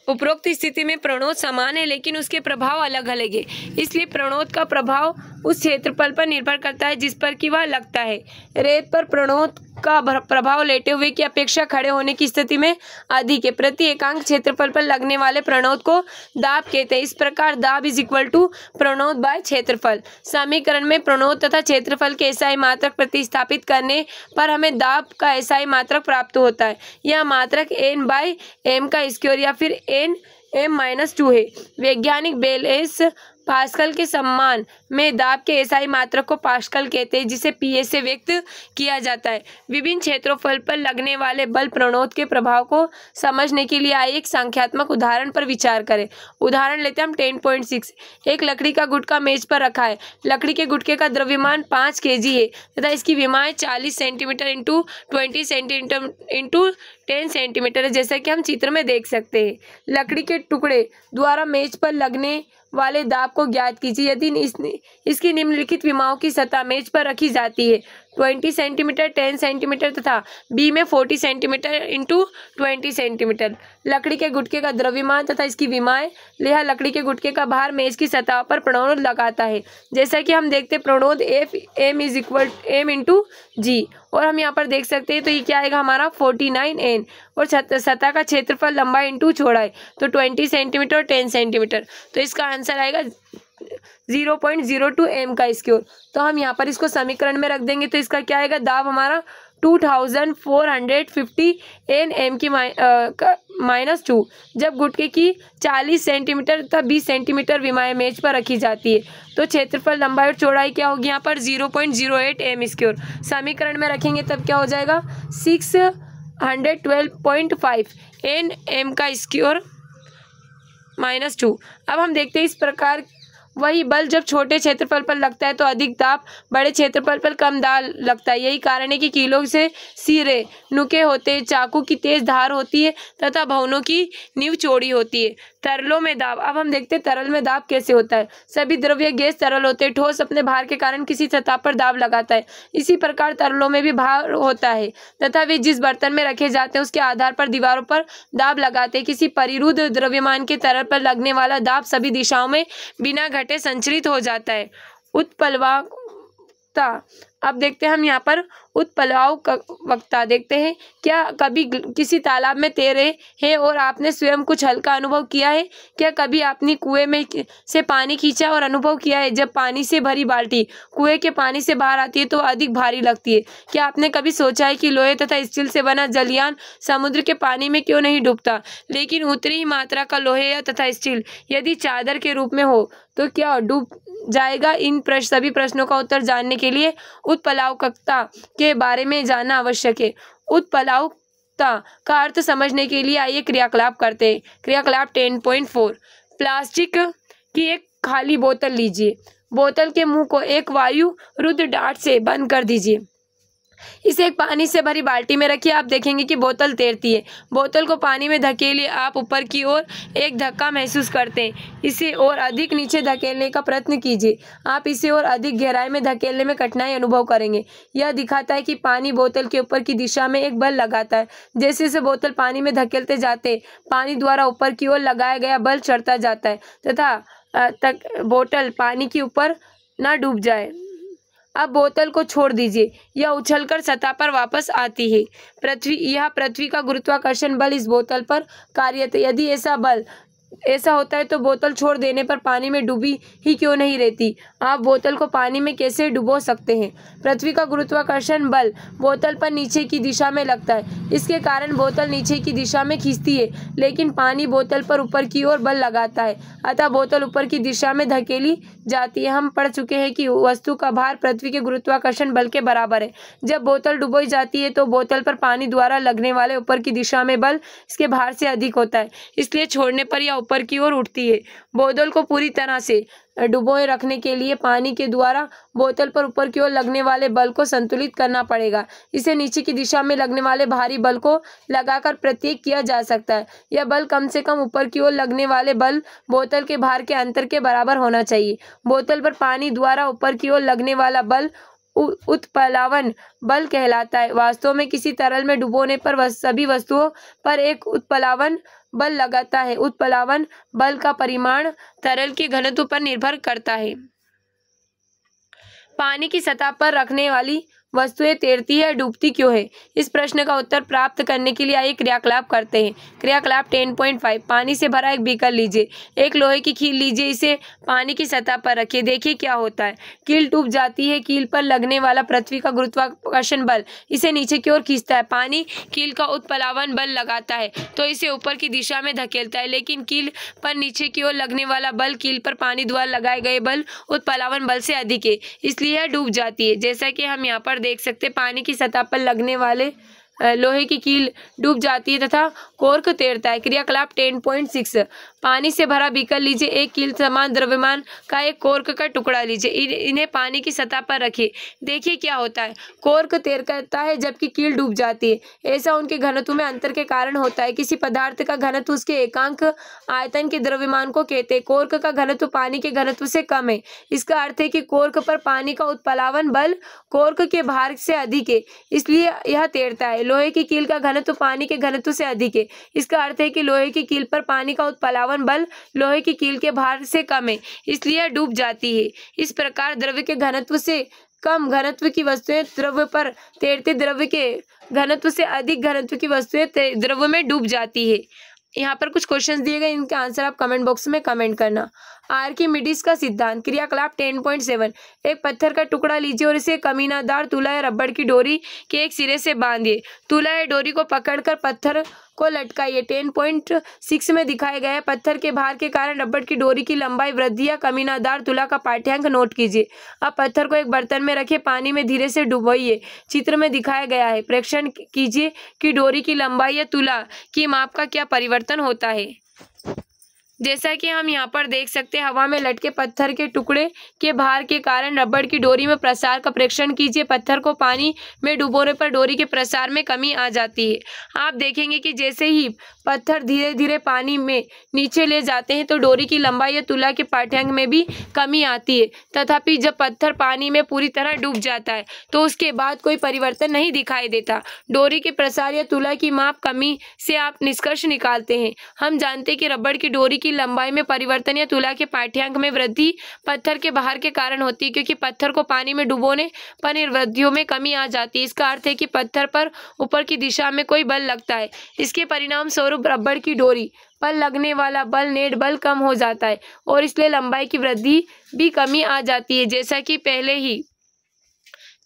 उपरोक्त स्थिति में प्रणोद समान है लेकिन उसके प्रभाव अलग अलग है। इसलिए प्रणोद का प्रभाव उस क्षेत्रफल पर निर्भर करता है जिस पर कि वह लगता है। रेत पर प्रणोद का प्रभाव लेटे हुए की अपेक्षा खड़े होने की स्थिति में अधिक है। प्रति एकांक क्षेत्रफल पर लगने वाले प्रणोद को दाब कहते हैं। इस प्रकार दाब इज इक्वल टू प्रणोद बाय क्षेत्रफल। समीकरण में प्रणोद तथा क्षेत्रफल के एसआई मात्रक प्रतिस्थापित करने पर हमें दाब का एसआई मात्रक प्राप्त होता है। यह मात्रक n बाय m का स्क्वायर या फिर n m-2 है। वैज्ञानिक बेलेस पास्कल के सम्मान में दाब के एसआई मात्रक को पास्कल कहते हैं, जिसे पीएस से व्यक्त किया जाता है। विभिन्न क्षेत्रफल पर लगने वाले बल प्रणोद के प्रभाव को समझने के लिए आइए एक संख्यात्मक उदाहरण पर विचार करें। उदाहरण लेते हैं हम 10.6। एक लकड़ी का गुटका मेज पर रखा है। लकड़ी के गुटके का द्रव्यमान 5 kg है तथा इसकी विमाएं 40 centimetre into 20 centimetre into 10 centimetre है, जैसा कि हम चित्र में देख सकते हैं। लकड़ी के टुकड़े द्वारा मेज पर लगने वाले दाब को ज्ञात कीजिए। यदि इसकी निम्नलिखित विमाओं की सतह मेज पर रखी जाती है 20 सेंटीमीटर, 10 सेंटीमीटर तथा बी में 40 सेंटीमीटर इंटू 20 सेंटीमीटर। लकड़ी के गुटके का द्रव्यमान तथा इसकी विमाएं, लिहाजा लकड़ी के गुटके का भार मेज की सतह पर प्रणोद लगाता है। जैसा कि हम देखते हैं प्रणोद m is equal m into G, और हम यहाँ पर देख सकते हैं तो ये क्या आएगा हमारा 49n, और सतह का क्षेत्रफल लंबाई इंटू चौड़ाई तो 20 सेंटीमीटर और 10 सेंटीमीटर, तो इसका आंसर आएगा 0.02 m का स्क्वायर। तो हम यहाँ पर इसको समीकरण में रख देंगे तो इसका क्या आएगा, दाब हमारा 2450 Nm की -2 जब गुटके की 40 सेंटीमीटर तथा 20 सेंटीमीटर विमाएं मेज पर रखी जाती है तो क्षेत्रफल लंबाई और चौड़ाई क्या होगी यहाँ पर 0.08 m स्क्वायर। समीकरण में रखेंगे तब क्या हो जाएगा 612.5 Nm का स्क्वायर -2। अब हम देखते हैं इस प्रकार वही बल जब छोटे क्षेत्रफल पर लगता है तो अधिक दाब, बड़े क्षेत्रफल पर कम दाब लगता है। यही कारण है कि कीलों से सिरे नुके होते हैं, चाकू की तेज धार होती है तथा भवनों की नींव चौड़ी होती है। तरलों में दाब, अब हम देखते हैं तरल में दाब कैसे होता है। सभी द्रव्य गैस तरल होते हैं। ठोस अपने भार के कारण किसी सतह पर दाब लगाता है। इसी प्रकार तरलों में भी भार होता है तथा वे जिस बर्तन में रखे जाते हैं उसके आधार पर दीवारों पर दाब लगाते हैं। किसी परिरुद्ध द्रव्यमान के तरल पर लगने वाला दाब सभी दिशाओं में बिना घटे संचरित हो जाता है। उत्प्लवकता, अब देखते हैं हम यहाँ पर उत्प्लवकता देखते हैं। क्या कभी किसी तालाब में तैरे हैं और आपने स्वयं कुछ हल्का अनुभव किया है? क्या कभी आपने कुएं में से पानी खींचा और अनुभव किया है जब पानी से भरी बाल्टी कुएं के पानी से बाहर आती है तो अधिक भारी लगती है? क्या आपने कभी सोचा है कि लोहे तथा स्टील से बना जलयान समुद्र के पानी में क्यों नहीं डूबता, लेकिन उतनी ही मात्रा का लोहे तथा स्टील यदि चादर के रूप में हो तो क्या डूब जाएगा? इन सभी प्रश्नों का उत्तर जानने के लिए उत्प्लवकता के बारे में जानना आवश्यक है। उत्प्लावकता का अर्थ समझने के लिए आइए क्रियाकलाप करते हैं। क्रियाकलाप 10.4 प्लास्टिक की एक खाली बोतल लीजिए। बोतल के मुंह को एक वायु रुद्ध डार्ट से बंद कर दीजिए। इसे एक पानी से भरी बाल्टी में रखिए। आप देखेंगे कि बोतल तैरती है। बोतल को पानी में धकेलिए। आप ऊपर की ओर एक धक्का महसूस करते हैं। इसे और अधिक नीचे धकेलने का प्रयत्न कीजिए। आप इसे और अधिक गहराई में धकेलने में कठिनाई अनुभव करेंगे। यह दिखाता है कि पानी बोतल के ऊपर की दिशा में एक बल लगाता है। जैसे जैसे बोतल पानी में धकेलते जाते हैं, पानी द्वारा ऊपर की ओर लगाया गया बल चढ़ता जाता है तथा बोतल पानी के ऊपर न डूब जाए। अब बोतल को छोड़ दीजिए। यह उछलकर सतह पर वापस आती है। पृथ्वी का गुरुत्वाकर्षण बल इस बोतल पर कार्यरत है। यदि ऐसा होता है तो बोतल छोड़ देने पर पानी में डूबी ही क्यों नहीं रहती। आप बोतल को पानी में कैसे डुबो सकते हैं। पृथ्वी का गुरुत्वाकर्षण बल बोतल पर नीचे की दिशा में लगता है। इसके कारण बोतल नीचे की दिशा में खींचती है, लेकिन पानी बोतल पर ऊपर की ओर बल लगाता है, अतः बोतल ऊपर की दिशा में धकेली जाती है। हम पढ़ चुके हैं कि वस्तु का भार पृथ्वी के गुरुत्वाकर्षण बल के बराबर है। जब बोतल डुबोई जाती है तो बोतल पर पानी द्वारा लगने वाले ऊपर की दिशा में बल इसके भार से अधिक होता है, इसलिए छोड़ने पर यह ऊपर की ओर उठती है। बोतल को पूरी तरह से डुबोए रखने के लिए पानी के द्वारा बोतल पर ऊपर की ओर लगने वाले बल को संतुलित करना पड़ेगा। इसे नीचे की दिशा में लगने वाले भारी बल को लगाकर प्रत्येक किया जा सकता है। यह बल कम से कम ऊपर की ओर लगने वाले बल बोतल के भार के अंतर के बराबर होना चाहिए। बोतल पर पानी द्वारा ऊपर की ओर लगने वाला बल उत्प्लावन बल कहलाता है। वास्तव में किसी तरल में डुबोने पर सभी वस्तुओं पर एक उत्प्लावन बल लगाता है। उत्प्लावन बल का परिमाण तरल के घनत्व पर निर्भर करता है। पानी की सतह पर रखने वाली वस्तुएं तैरती है, डूबती क्यों है? इस प्रश्न का उत्तर प्राप्त करने के लिए आइए क्रियाकलाप करते हैं। क्रियाकलाप 10.5 पानी से भरा एक बीकर लीजिए। एक लोहे की कील लीजिए, इसे पानी की सतह पर रखिए। देखिए क्या होता है। कील डूब जाती है। कील पर लगने वाला पृथ्वी का गुरुत्वाकर्षण बल इसे नीचे की ओर खींचता है। पानी कील का उत्प्लावन बल लगाता है तो इसे ऊपर की दिशा में धकेलता है, लेकिन कील पर नीचे की ओर लगने वाला बल कील पर पानी द्वारा लगाए गए बल उत्प्लावन बल से अधिक है, इसलिए यह डूब जाती है। जैसा कि हम यहाँ पर देख सकते, पानी की सतह पर लगने वाले लोहे की कील डूब जाती है तथा कोर्क तैरता है। क्रियाकलाप 10.6 पानी से भरा बीकर लीजिए। एक कील समान द्रव्यमान का एक कोर्क का टुकड़ा लीजिए। इन्हें पानी की सतह पर रखिए। देखिए क्या होता है। कोर्क तैरता है जबकि कील डूब जाती है। ऐसा उनके घनत्व में अंतर के कारण होता है। किसी पदार्थ का घनत्व उसके एकांक आयतन के द्रव्यमान को कहते हैं। कोर्क का घनत्व पानी के घनत्व से कम है। इसका अर्थ है कि कोर्क पर पानी का उत्प्लावन बल कोर्क के भार से अधिक है, इसलिए यह तैरता है। लोहे की कील का घनत्व पानी के घनत्व से अधिक है। इसका अर्थ है कि लोहे की कील पर पानी का उत्प्लावन बल लोहे की कील के भार से कम है, इसलिए यह डूब जाती है। इस प्रकार द्रव्य के घनत्व से कम घनत्व की वस्तुएं द्रव्य पर तैरते, द्रव्य के घनत्व से अधिक घनत्व की वस्तुएं द्रव्य में डूब जाती है। यहाँ पर कुछ क्वेश्चंस दिए गए, इनके आंसर आप कमेंट बॉक्स में कमेंट करना। आर्किमिडीज का सिद्धांत। क्रियाकलाप 10.7 एक पत्थर का टुकड़ा लीजिए और इसे कमीनादार तुला या रबड़ की डोरी के एक सिरे से बांधिए। तुला या डोरी को पकड़कर पत्थर को लटकाइए। 10.6 में दिखाया गया है। पत्थर के भार के कारण रबड़ की डोरी की लंबाई वृद्धि या कमीनादार तुला का पाठ्यांक नोट कीजिए। अब पत्थर को एक बर्तन में रखे, पानी में धीरे से डुबोइए। चित्र में दिखाया गया है। परीक्षण कीजिए कि डोरी की लंबाई या तुला की माप का क्या परिवर्तन होता है। जैसा कि हम यहाँ पर देख सकते हैं, हवा में लटके पत्थर के टुकड़े के भार के कारण रबड़ की डोरी में प्रसार का परीक्षण कीजिए। पत्थर को पानी में डुबोने पर डोरी के प्रसार में कमी आ जाती है। आप देखेंगे कि जैसे ही पत्थर धीरे धीरे पानी में नीचे ले जाते हैं तो डोरी की लंबाई या तुला के पाठ्यांक में भी कमी आती है। तथापि जब पत्थर पानी में पूरी तरह डूब जाता है तो उसके बाद कोई परिवर्तन नहीं दिखाई देता। डोरी के प्रसार या तुला की माप कमी से आप निष्कर्ष निकालते हैं। हम जानते हैं कि रबड़ की डोरी की लंबाई में परिवर्तन या तुला के पाठ्यांक में वृद्धि पत्थर के भार के कारण होती है, क्योंकि पत्थर को पानी में डुबोने पर इन वृद्धियों में कमी आ जाती है। इसका अर्थ है कि पत्थर पर ऊपर की दिशा में कोई बल लगता है। इसके परिणाम स्वरूप रबड़ की डोरी पर लगने वाला बल नेट बल कम हो जाता है और इसलिए लंबाई की वृद्धि भी कमी आ जाती है। जैसा कि पहले ही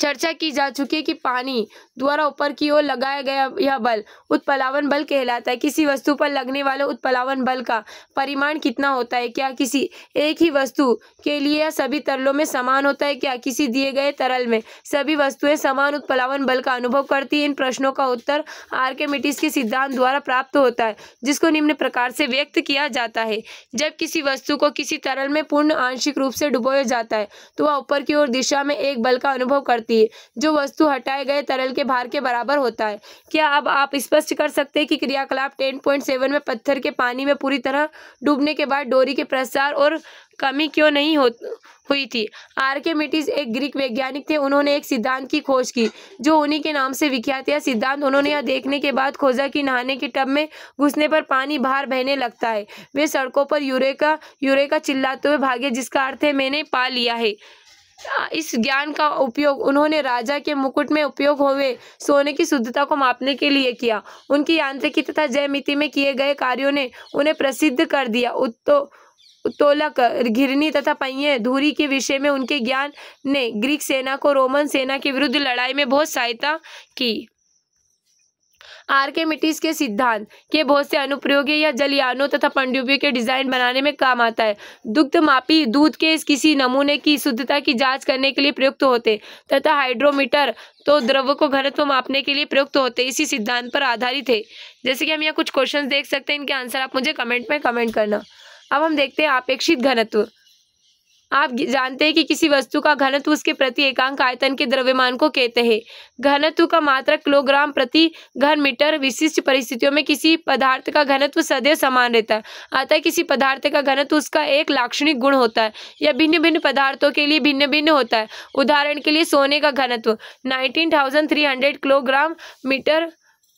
चर्चा की जा चुकी है कि पानी द्वारा ऊपर की ओर लगाया गया यह बल उत्प्लावन बल कहलाता है। किसी वस्तु पर लगने वाले उत्प्लावन बल का परिमाण कितना होता है? क्या किसी एक ही वस्तु के लिए यह सभी तरलों में समान होता है? क्या किसी दिए गए तरल में सभी वस्तुएं समान उत्प्लावन बल का अनुभव करती हैं? इन प्रश्नों का उत्तर आर्किमिडीज के सिद्धांत द्वारा प्राप्त होता है, जिसको निम्न प्रकार से व्यक्त किया जाता है। जब किसी वस्तु को किसी तरल में पूर्ण आंशिक रूप से डुबोया जाता है तो वह ऊपर की ओर दिशा में एक बल का अनुभव करती है जो वस्तु हटाए गए तरल के भार के बराबर होता है। क्या अब आप स्पष्ट कर सकते हैं कि क्रियाकलाप 10.7 में पत्थर के पानी में पूरी तरह डूबने के बाद डोरी के प्रसार और कमी क्यों नहीं हुई थी? आर्किमिडीज एक ग्रीक वैज्ञानिक थे। उन्होंने एक सिद्धांत की खोज की जो उन्हीं के नाम से विख्यात है। सिद्धांत उन्होंने यह देखने के बाद खोजा कि नहाने के टब में घुसने पर पानी बाहर बहने लगता है। वे सड़कों पर यूरेका यूरेका चिल्लाते हुए भागे, जिसका अर्थ है मैंने पा लिया है। इस ज्ञान का उपयोग उन्होंने राजा के मुकुट में उपयोग हुए सोने की शुद्धता को मापने के लिए किया। उनकी यांत्रिकी तथा ज्यामिति में किए गए कार्यों ने उन्हें प्रसिद्ध कर दिया। उत्तोलक, घिरनी तथा पहिए धुरी के विषय में उनके ज्ञान ने ग्रीक सेना को रोमन सेना के विरुद्ध लड़ाई में बहुत सहायता की। आर्किमिडीज के सिद्धांत के बहुत से अनुप्रयोग यह जलयानों तथा पनडुब्बियों के डिजाइन बनाने में काम आता है। दुग्धमापी दूध के किसी नमूने की शुद्धता की जांच करने के लिए प्रयुक्त होते तथा हाइड्रोमीटर तो द्रव को घनत्व मापने के लिए प्रयुक्त होते इसी सिद्धांत पर आधारित है। जैसे कि हम यहाँ कुछ क्वेश्चन देख सकते हैं, इनके आंसर आप मुझे कमेंट में कमेंट करना। अब हम देखते हैं अपेक्षित घनत्व। आप जानते हैं कि किसी वस्तु का घनत्व उसके प्रति एकांक आयतन के द्रव्यमान को कहते हैं। घनत्व का मात्रक किलोग्राम प्रति घन मीटर। विशिष्ट परिस्थितियों में किसी पदार्थ का घनत्व सदैव समान रहता है, अतः किसी पदार्थ का घनत्व उसका एक लाक्षणिक गुण होता है। यह भिन्न भिन्न पदार्थों के लिए भिन्न भिन्न होता है। उदाहरण के लिए सोने का घनत्व 19,300 किलोग्राम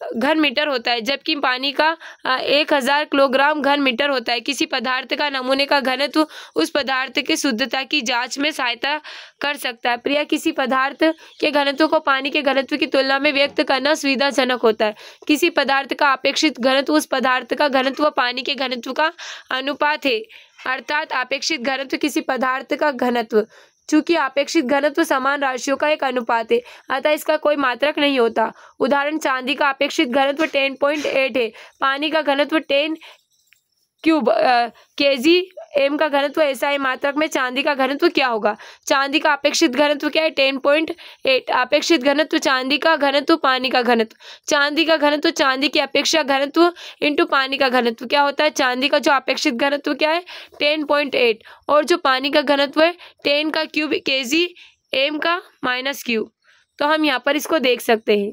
घन मीटर होता है, जबकि पानी का 1000 किलोग्राम घन मीटर होता है। किसी पदार्थ का नमूने का घनत्व उस पदार्थ की शुद्धता की जांच में सहायता कर सकता है। प्रिया, किसी पदार्थ के घनत्व को पानी के घनत्व की तुलना में व्यक्त करना सुविधाजनक होता है। किसी पदार्थ का अपेक्षित घनत्व उस पदार्थ का घनत्व पानी के घनत्व का अनुपात है, अर्थात अपेक्षित घनत्व किसी पदार्थ का घनत्व। चूंकि अपेक्षित घनत्व समान राशियों का एक अनुपात है, अतः इसका कोई मात्रक नहीं होता। उदाहरण, चांदी का अपेक्षित घनत्व 10.8 है, पानी का घनत्व 10 क्यूब केजी, एम का घनत्व ऐसा है। मात्रक में चांदी का घनत्व क्या होगा? चांदी का अपेक्षित घनत्व क्या है? 10.8। अपेक्षित घनत्व चांदी का घनत्व पानी का घनत्व। चांदी का घनत्व चांदी की अपेक्षा घनत्व इंटू पानी का घनत्व क्या होता है? चांदी का जो अपेक्षित घनत्व क्या है? 10.8, और जो पानी का घनत्व है 10 का क्यूब केजी, एम का माइनस क्यू। तो हम यहाँ पर इसको देख सकते हैं।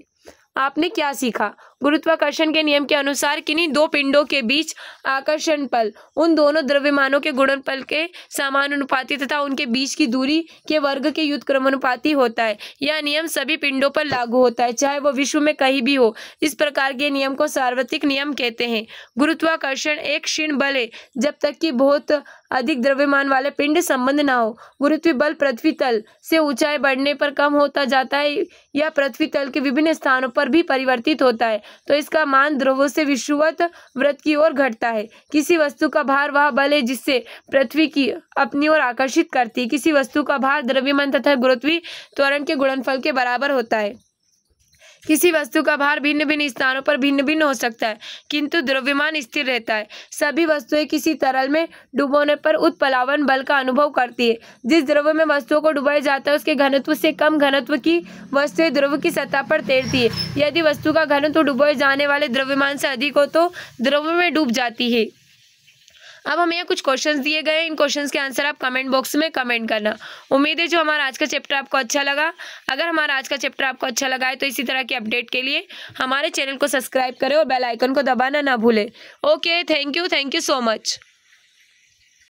आपने क्या सीखा? गुरुत्वाकर्षण के नियम के अनुसार किन्हीं दो पिंडों के बीच आकर्षण बल उन दोनों द्रव्यमानों के गुणनफल के समानुपाती तथा उनके बीच की दूरी के वर्ग के व्युत्क्रमानुपाती होता है। यह नियम सभी पिंडों पर लागू होता है, चाहे वो विश्व में कहीं भी हो। इस प्रकार के नियम को सार्वत्रिक नियम कहते हैं। गुरुत्वाकर्षण एक क्षीण बल है जब तक कि बहुत अधिक द्रव्यमान वाले पिंड संबंध ना हो। गुरुत्वीय बल पृथ्वी तल से ऊंचाई बढ़ने पर कम होता जाता है या पृथ्वी तल के विभिन्न स्थानों पर भी परिवर्तित होता है, तो इसका मान ध्रुवों से विषुवत वृत्त की ओर घटता है। किसी वस्तु का भार वह बल है जिससे पृथ्वी की अपनी ओर आकर्षित करती है। किसी वस्तु का भार द्रव्यमान तथा गुरुत्वीय त्वरण के गुणनफल के बराबर होता है। किसी वस्तु का भार भिन्न भिन्न स्थानों पर भिन्न भिन्न हो सकता है, किंतु द्रव्यमान स्थिर रहता है। सभी वस्तुएं किसी तरल में डुबोने पर उत्प्लावन बल का अनुभव करती है। जिस द्रव्य में वस्तुओं को डुबाया जाता है उसके घनत्व से कम घनत्व की वस्तुएं द्रव्य की सतह पर तैरती है। यदि वस्तु का घनत्व डुबोए जाने वाले द्रव्यमान से अधिक हो तो द्रव्य में डूब जाती है। अब हमें यहाँ कुछ क्वेश्चंस दिए गए हैं, इन क्वेश्चंस के आंसर आप कमेंट बॉक्स में कमेंट करना। उम्मीद है जो हमारा आज का चैप्टर आपको अच्छा लगा। अगर हमारा आज का चैप्टर आपको अच्छा लगा है तो इसी तरह की अपडेट के लिए हमारे चैनल को सब्सक्राइब करें और बेल आइकन को दबाना ना भूलें। Okay, thank you so much.